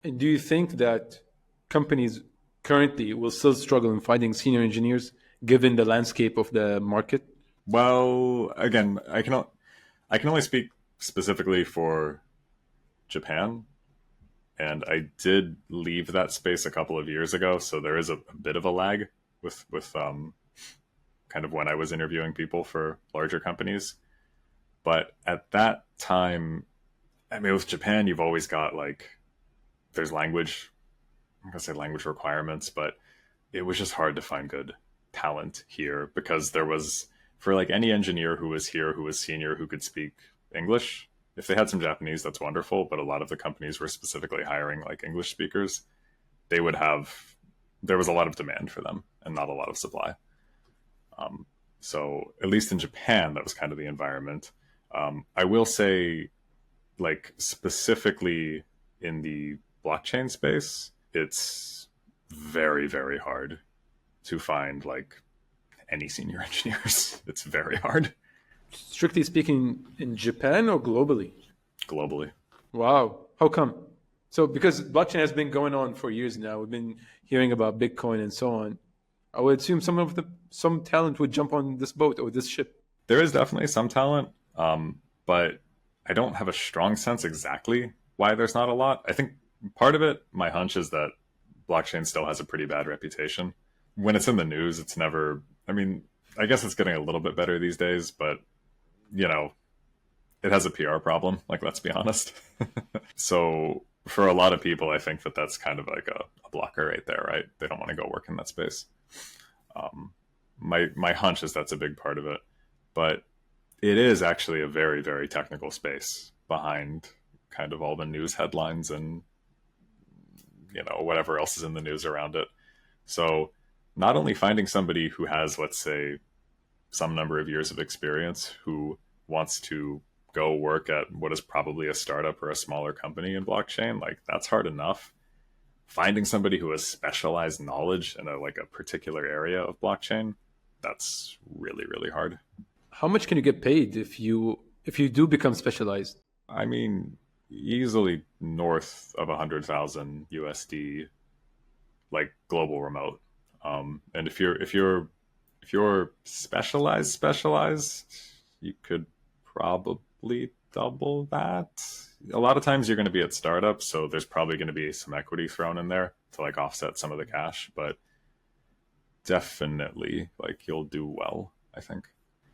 And do you think that companies currently will still struggle in finding senior engineers given the landscape of the market? Well, again, I can only speak specifically for Japan, and I did leave that space a couple of years ago, so there is a bit of a lag with kind of when I was interviewing people for larger companies. But at that time, I mean, with Japan, you've always got like there's language. I'm gonna say language requirements, but it was just hard to find good talent here because there was for like any engineer who was here who was senior who could speak English. If they had some Japanese, that's wonderful. But a lot of the companies were specifically hiring like English speakers. They would have there was a lot of demand for them and not a lot of supply. Um, so at least in Japan, that was kind of the environment. I will say, like specifically in the blockchain space, it's very hard to find like any senior engineers. It's very hard Strictly speaking, in Japan or globally? globally. Wow. How come? So, because blockchain has been going on for years now, we've been hearing about Bitcoin and so on. I would assume some talent would jump on this boat or this ship. There is definitely some talent, but I don't have a strong sense exactly why there's not a lot. I think part of it, my hunch is that blockchain still has a pretty bad reputation. When it's in the news, it's never, I mean, I guess it's getting a little bit better these days, but you know, it has a PR problem. Like, let's be honest. So for a lot of people, I think that that's kind of like a blocker right there, right? They don't want to go work in that space. Um, my hunch is that's a big part of it, but it is actually a very technical space behind kind of all the news headlines and whatever else is in the news around it. So not only finding somebody who has, let's say, some number of years of experience who wants to go work at what is probably a startup or a smaller company in blockchain, like that's hard enough. Finding somebody who has specialized knowledge in a particular area of blockchain, that's really hard. How much can you get paid if you do become specialized? I mean, easily north of 100,000 USD, like global remote. And if you're specialized, you could probably double that. A lot of times you're going to be at startups, so there's probably going to be some equity thrown in there to like offset some of the cash, but definitely like you'll do well, I think.